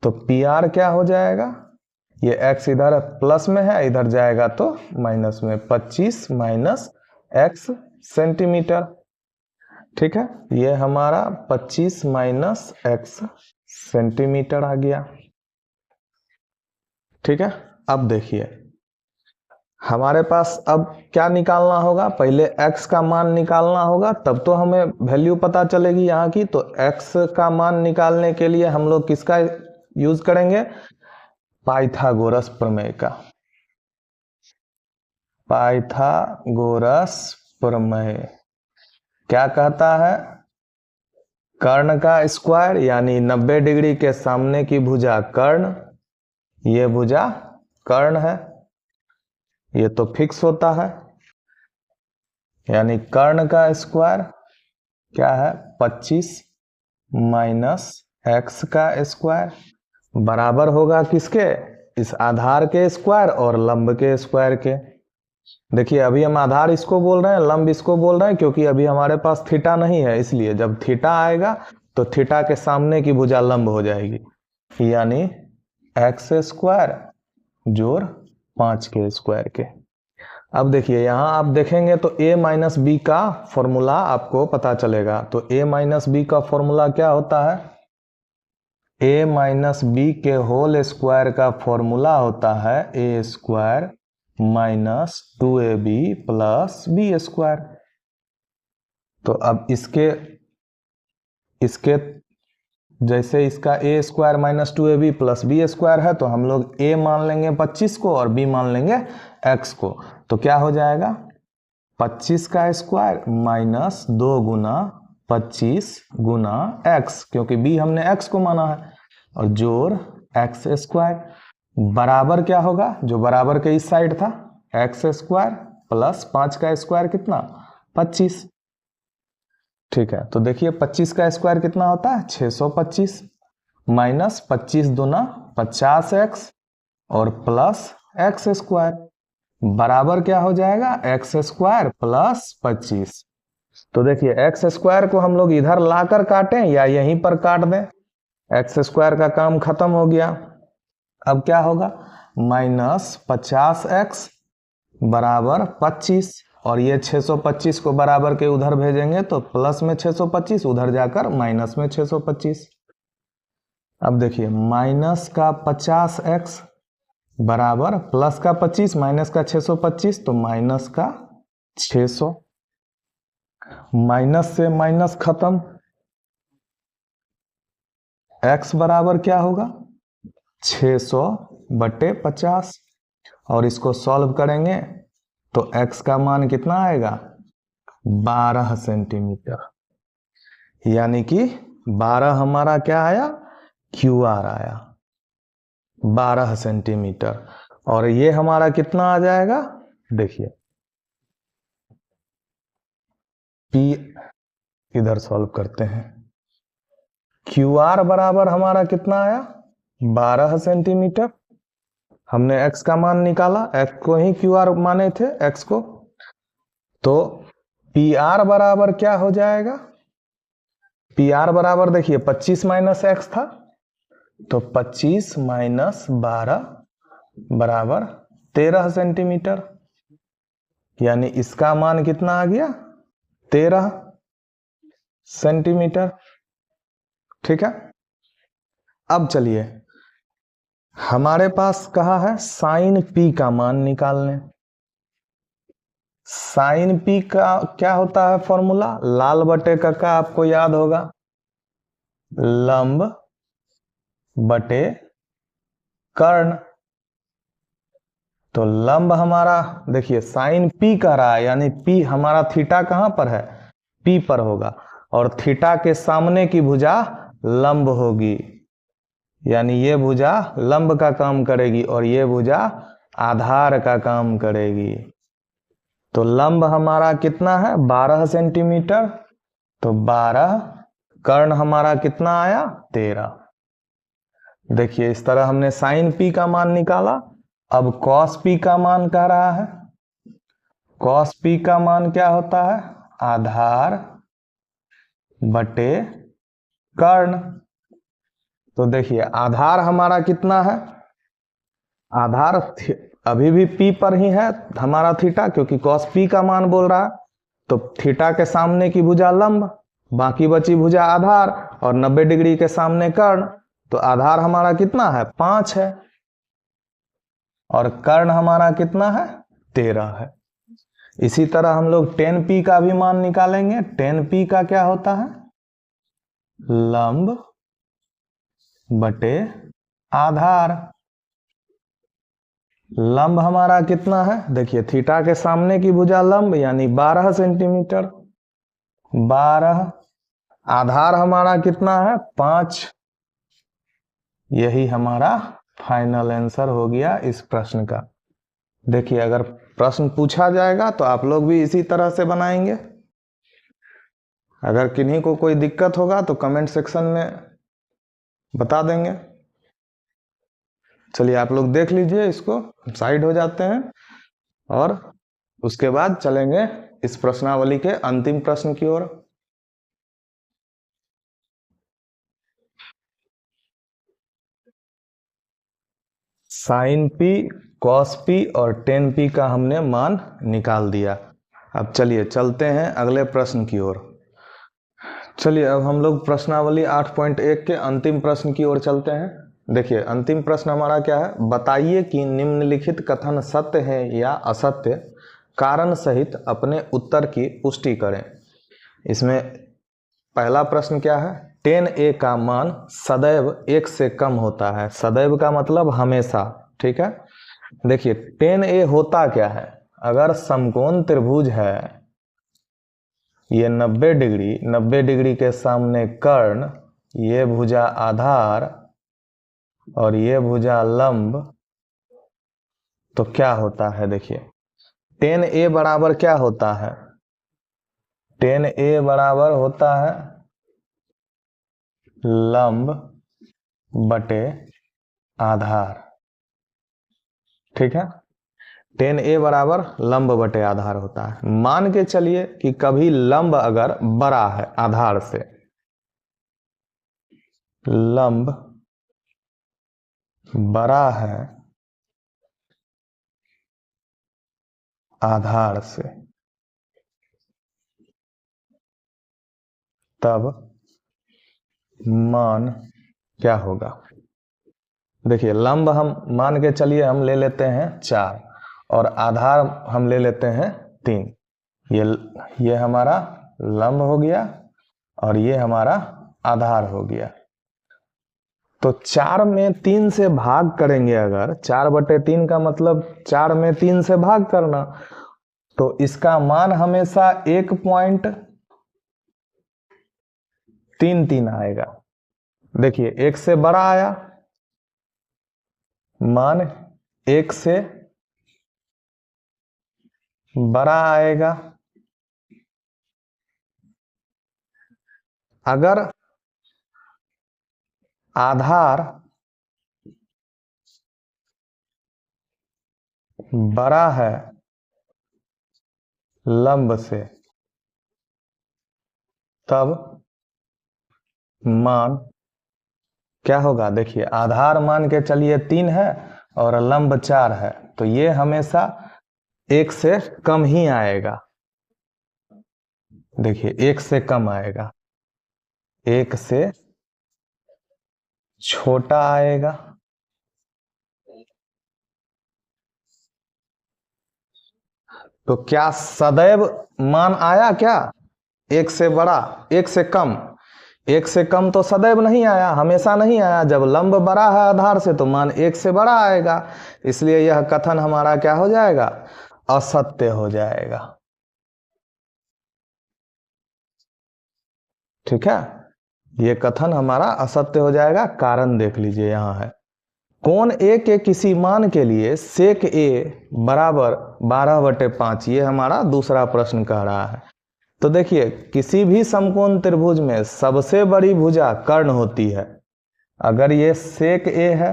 तो PR क्या हो जाएगा, ये x इधर प्लस में है, इधर जाएगा तो माइनस में, 25 माइनस x सेंटीमीटर, ठीक है। ये हमारा 25 माइनस x सेंटीमीटर आ गया, ठीक है। अब देखिए हमारे पास अब क्या निकालना होगा, पहले x का मान निकालना होगा, तब तो हमें वैल्यू पता चलेगी यहाँ की। तो x का मान निकालने के लिए हम लोग किसका यूज करेंगे, पाइथागोरस प्रमेय का। पाइथागोरस प्रमेय क्या कहता है, कर्ण का स्क्वायर यानी 90 डिग्री के सामने की भुजा कर्ण, ये भुजा कर्ण है, ये तो फिक्स होता है, यानी कर्ण का स्क्वायर क्या है, 25 माइनस x का स्क्वायर बराबर होगा किसके, इस आधार के स्क्वायर और लंब के स्क्वायर के। देखिए अभी हम आधार इसको बोल रहे हैं, लंब इसको बोल रहे हैं, क्योंकि अभी हमारे पास थीटा नहीं है, इसलिए जब थीटा आएगा तो थीटा के सामने की भुजा लंब हो जाएगी, यानी x स्क्वायर जोड़ 5 के स्क्वायर के। अब देखिए यहां आप देखेंगे तो a माइनस बी का फॉर्मूला आपको पता चलेगा। तो a माइनस बी का फॉर्मूला क्या होता है, a माइनस बी के होल स्क्वायर का फॉर्मूला होता है a square minus 2ab plus b square. तो अब इसके जैसे इसका a square minus 2ab plus b square है, तो हम लोग a मान लेंगे 25 को और b मान लेंगे x को। तो क्या हो जाएगा, 25 का स्क्वायर माइनस 2 गुना 25 गुना x, क्योंकि b हमने x को माना है, और जोड़ x स्क्वायर बराबर क्या होगा, जो बराबर के इस साइड था, x स्क्वायर प्लस 5 का स्क्वायर कितना, 25, ठीक है। तो देखिए 25 का स्क्वायर कितना होता है, 625 माइनस 25 दूना 50x और प्लस x स्क्वायर बराबर क्या हो जाएगा, x स्क्वायर प्लस 25। तो देखिए x स्क्वायर को हम लोग इधर लाकर काटें या यहीं पर काट दें, x स्क्वायर का काम खत्म हो गया। अब क्या होगा, माइनस 50x बराबर 25, और ये 625 को बराबर के उधर भेजेंगे तो प्लस में 625, उधर जाकर माइनस में 625। अब देखिए माइनस का 50x बराबर प्लस का 25 माइनस का 625, तो माइनस का 600, माइनस से माइनस खत्म, x बराबर क्या होगा, 600 बटे 50, और इसको सॉल्व करेंगे तो x का मान कितना आएगा, 12 सेंटीमीटर, यानी कि 12 हमारा क्या आया, QR आया 12 सेंटीमीटर। और ये हमारा कितना आ जाएगा, देखिए P इधर सॉल्व करते हैं, QR बराबर हमारा कितना आया, 12 सेंटीमीटर। हमने x का मान निकाला, x को ही QR माने थे, x को, तो PR बराबर क्या हो जाएगा, पी आर बराबर देखिए 25 माइनस एक्स था, तो 25 माइनस 12 बराबर 13 सेंटीमीटर, यानी इसका मान कितना आ गया 13 सेंटीमीटर। ठीक है, अब चलिए हमारे पास कहा है साइन पी का मान निकालने। साइन पी का क्या होता है फॉर्मूला, लाल बटे का आपको याद होगा, लंब बटे कर्ण। तो लंब हमारा देखिए साइन पी कह रहा है, यानी पी हमारा थीटा कहां पर है, पी पर होगा, और थीटा के सामने की भुजा लंब होगी, यानी ये भुजा लंब का काम करेगी और ये भुजा आधार का काम करेगी। तो लंब हमारा कितना है 12 सेंटीमीटर, तो 12, कर्ण हमारा कितना आया 13। देखिए इस तरह हमने साइन पी का मान निकाला। अब कॉस पी का मान कह रहा है, कॉस पी का मान क्या होता है, आधार बटे कर्ण। तो देखिए आधार हमारा कितना है, आधार अभी भी पी पर ही है हमारा थीटा, क्योंकि कॉस पी का मान बोल रहा है, तो थीटा के सामने की भुजा लंब, बाकी बची भुजा आधार, और 90 डिग्री के सामने कर्ण, तो आधार हमारा कितना है 5 है, और कर्ण हमारा कितना है 13 है। इसी तरह हम लोग 10p का भी मान निकालेंगे। 10p का क्या होता है, लंब बटे आधार। लंब हमारा कितना है, देखिए थीटा के सामने की भुजा लंब यानी 12 सेंटीमीटर, 12, आधार हमारा कितना है 5। यही हमारा फाइनल आंसर हो गया इस प्रश्न का। देखिए अगर प्रश्न पूछा जाएगा तो आप लोग भी इसी तरह से बनाएंगे। अगर किन्हीं को कोई दिक्कत होगा तो कमेंट सेक्शन में बता देंगे। चलिए आप लोग देख लीजिए, इसको साइड हो जाते हैं और उसके बाद चलेंगे इस प्रश्नावली के अंतिम प्रश्न की ओर। साइन पी, कॉस पी और टेन पी का हमने मान निकाल दिया। अब चलिए चलते हैं अगले प्रश्न की ओर। चलिए अब हम लोग प्रश्नावली 8.1 के अंतिम प्रश्न की ओर चलते हैं। देखिए अंतिम प्रश्न हमारा क्या है, बताइए कि निम्नलिखित कथन सत्य है या असत्य, कारण सहित अपने उत्तर की पुष्टि करें। इसमें पहला प्रश्न क्या है, 10a का मान सदैव 1 से कम होता है। सदैव का मतलब हमेशा, ठीक है। देखिए 10a होता क्या है, अगर समकोण त्रिभुज है, ये 90 डिग्री, 90 डिग्री के सामने कर्ण, ये भुजा आधार और ये भुजा लंब, तो क्या होता है, देखिए 10a बराबर क्या होता है, 10a बराबर होता है लंब बटे आधार, ठीक है। 10a बराबर लंब बटे आधार होता है। मान के चलिए कि कभी लंब अगर बड़ा है आधार से, लंब बड़ा है आधार से, तब मान क्या होगा। देखिए लंब हम मान के चलिए हम ले लेते हैं 4 और आधार हम ले लेते हैं 3। ये हमारा लंब हो गया और ये हमारा आधार हो गया। तो 4 में 3 से भाग करेंगे, अगर 4/3 का मतलब 4 में 3 से भाग करना, तो इसका मान हमेशा 1.33 आएगा। देखिए 1 से बड़ा आया, मान 1 से बड़ा आएगा। अगर आधार बड़ा है लंब से, तब मान क्या होगा, देखिए आधार मान के चलिए 3 है और लंब 4 है, तो ये हमेशा 1 से कम ही आएगा। देखिए 1 से कम आएगा, 1 से छोटा आएगा, तो क्या सदैव मान आया क्या 1 से बड़ा 1 से कम? 1 से कम तो सदैव नहीं आया, हमेशा नहीं आया। जब लंब बड़ा है आधार से तो मान 1 से बड़ा आएगा, इसलिए यह कथन हमारा क्या हो जाएगा, असत्य हो जाएगा। ठीक है, यह कथन हमारा असत्य हो जाएगा। कारण देख लीजिए यहां है, कोण ए के किसी मान के लिए सेक ए बराबर 12/5, ये हमारा दूसरा प्रश्न कह रहा है। तो देखिए किसी भी समकोण त्रिभुज में सबसे बड़ी भुजा कर्ण होती है। अगर ये सेक ए है,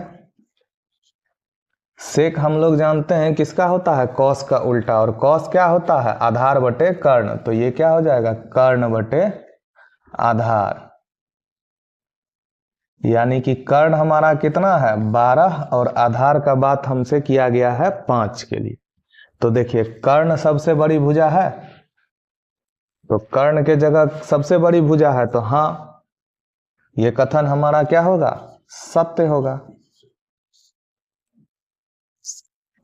सेक हम लोग जानते हैं किसका होता है, कॉस का उल्टा, और कॉस क्या होता है, आधार बटे कर्ण, तो ये क्या हो जाएगा, कर्ण बटे आधार। यानी कि कर्ण हमारा कितना है 12 और आधार का बात हमसे किया गया है 5 के लिए। तो देखिए कर्ण सबसे बड़ी भुजा है, तो कर्ण के जगह सबसे बड़ी भुजा है, तो हाँ ये कथन हमारा क्या होगा, सत्य होगा।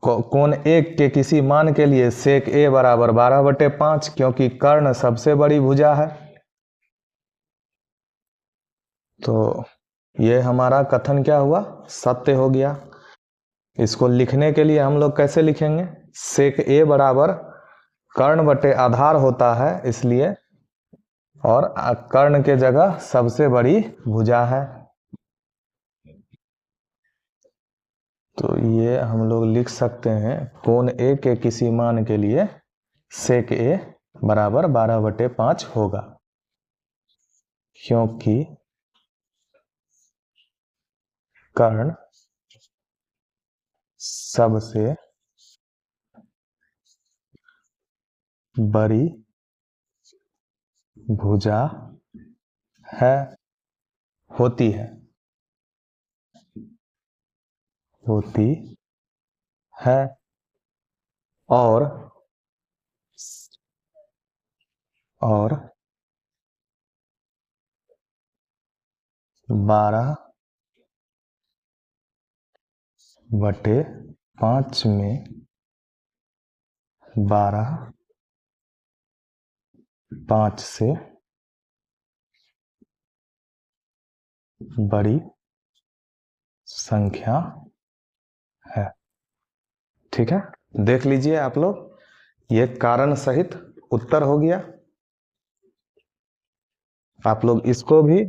कोण एक के किसी मान के लिए सेक ए बराबर 12/5, क्योंकि कर्ण सबसे बड़ी भुजा है, तो ये हमारा कथन क्या हुआ, सत्य हो गया। इसको लिखने के लिए हम लोग कैसे लिखेंगे, सेक ए बराबर कर्ण बटे आधार होता है इसलिए, और कर्ण के जगह सबसे बड़ी भुजा है, तो ये हम लोग लिख सकते हैं कोण ए के किसी मान के लिए सेक ए बराबर 12/5 होगा, क्योंकि कर्ण सबसे बड़ी भुजा है, होती है और 12/5 में 12/5 से बड़ी संख्या है। ठीक है, देख लीजिए आप लोग, ये कारण सहित उत्तर हो गया। आप लोग इसको भी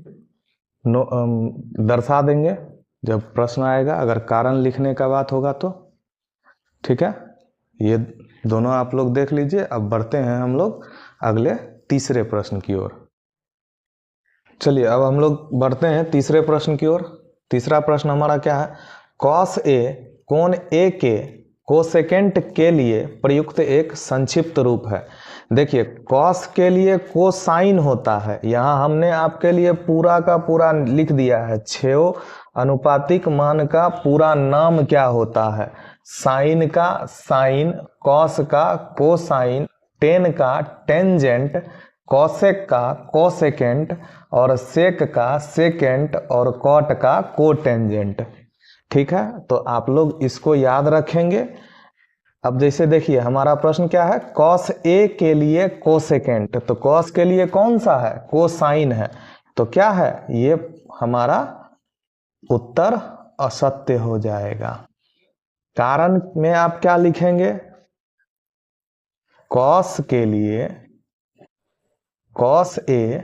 दर्शा देंगे जब प्रश्न आएगा, अगर कारण लिखने का बात होगा तो। ठीक है, ये दोनों आप लोग देख लीजिए। अब बढ़ते हैं हम लोग अगले तीसरे प्रश्न की ओर। चलिए अब हम लोग बढ़ते हैं तीसरे प्रश्न की ओर। तीसरा प्रश्न हमारा क्या है, कॉस ए कोण ए के कोसेकेंट के लिए प्रयुक्त एक संक्षिप्त रूप है। देखिए कॉस के लिए कोसाइन होता है, यहाँ हमने आपके लिए पूरा का पूरा लिख दिया है, 6 अनुपातिक मान का पूरा नाम क्या होता है, साइन का साइन, कॉस का कोसाइन, टेन का टेंजेंट, कॉसेक का कोसेकेंट, और सेक का सेकेंट, और कॉट का कोटेंजेंट। ठीक है, तो आप लोग इसको याद रखेंगे। अब जैसे देखिए हमारा प्रश्न क्या है, कॉस ए के लिए कोसेकेंट, तो कॉस के लिए कौन सा है, कोसाइन है, तो क्या है ये हमारा उत्तर असत्य हो जाएगा। कारण में आप क्या लिखेंगे, कॉस के लिए कॉस ए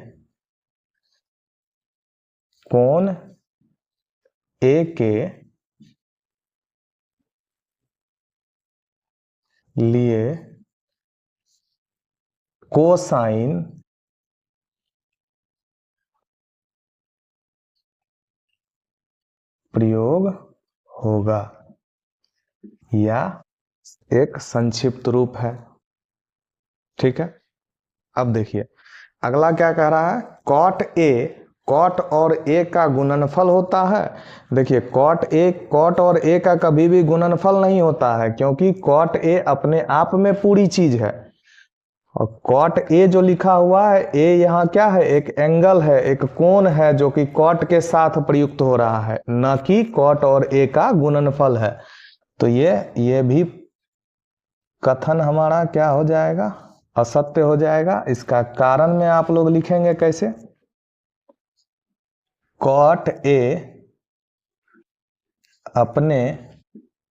कोण ए के लिए कोसाइन प्रयोग होगा, या एक संक्षिप्त रूप है। ठीक है, अब देखिए अगला क्या कह रहा है, कॉट ए कॉट और ए का गुणनफल होता है। देखिए कॉट और ए का कभी भी गुणनफल नहीं होता है, क्योंकि कॉट ए अपने आप में पूरी चीज है। और कॉट ए जो लिखा हुआ है, ए यहाँ क्या है, एक एंगल है, एक कोण है जो कि कॉट के साथ प्रयुक्त हो रहा है, न कि कॉट और ए का गुणनफल है। तो ये भी कथन हमारा क्या हो जाएगा, असत्य हो जाएगा। इसका कारण में आप लोग लिखेंगे कैसे, कॉट ए अपने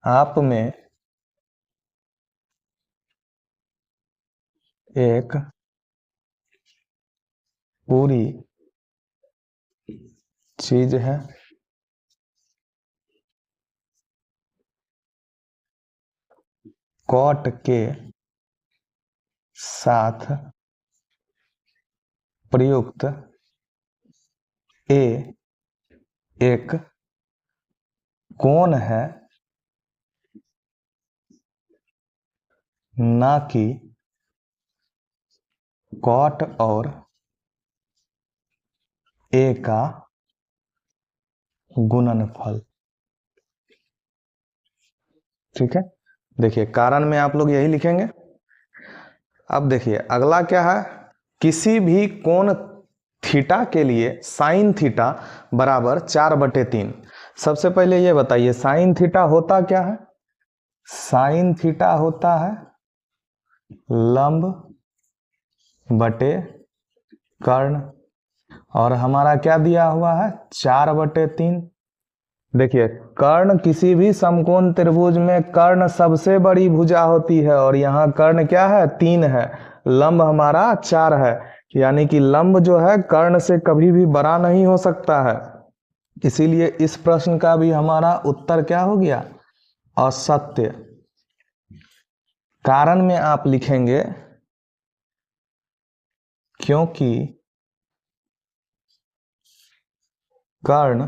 आप में एक पूरी चीज है, कॉट के साथ प्रयुक्त ए एक कोण है, ना कि कॉट और ए का गुणनफल। ठीक है, देखिए कारण में आप लोग यही लिखेंगे। अब देखिए अगला क्या है, किसी भी कोण थीटा के लिए साइन थीटा बराबर 4/3। सबसे पहले ये बताइए साइन थीटा होता क्या है, साइन थीटा होता है लंब बटे कर्ण, और हमारा क्या दिया हुआ है 4/3। देखिए कर्ण किसी भी समकोण त्रिभुज में कर्ण सबसे बड़ी भुजा होती है, और यहाँ कर्ण क्या है 3 है, लंब हमारा 4 है, यानी कि लंब जो है कर्ण से कभी भी बड़ा नहीं हो सकता है। इसीलिए इस प्रश्न का भी हमारा उत्तर क्या हो गया, असत्य। कारण में आप लिखेंगे क्योंकि कर्ण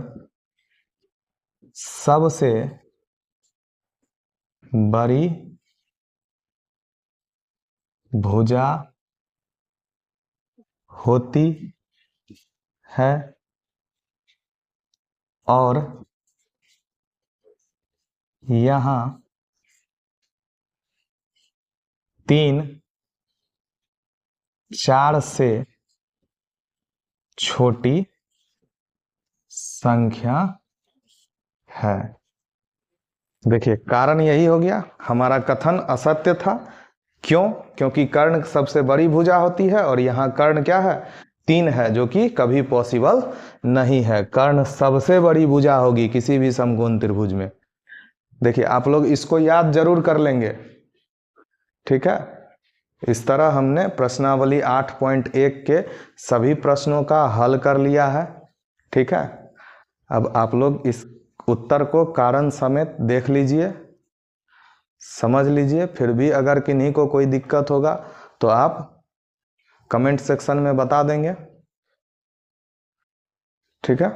सबसे बड़ी भुजा होती है और यहाँ 3 4 से छोटी संख्या है। देखिए कारण यही हो गया, हमारा कथन असत्य था। क्यों, क्योंकि कर्ण सबसे बड़ी भुजा होती है, और यहाँ कर्ण क्या है 3 है, जो कि कभी पॉसिबल नहीं है। कर्ण सबसे बड़ी भुजा होगी किसी भी समकोण त्रिभुज में। देखिए आप लोग इसको याद जरूर कर लेंगे। ठीक है, इस तरह हमने प्रश्नावली 8.1 के सभी प्रश्नों का हल कर लिया है। ठीक है, अब आप लोग इस उत्तर को कारण समेत देख लीजिए, समझ लीजिए। फिर भी अगर किन्हीं को कोई दिक्कत होगा तो आप कमेंट सेक्शन में बता देंगे। ठीक है,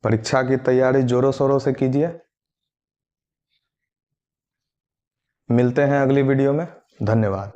परीक्षा की तैयारी जोरों शोरों से कीजिए। मिलते हैं अगली वीडियो में, धन्यवाद।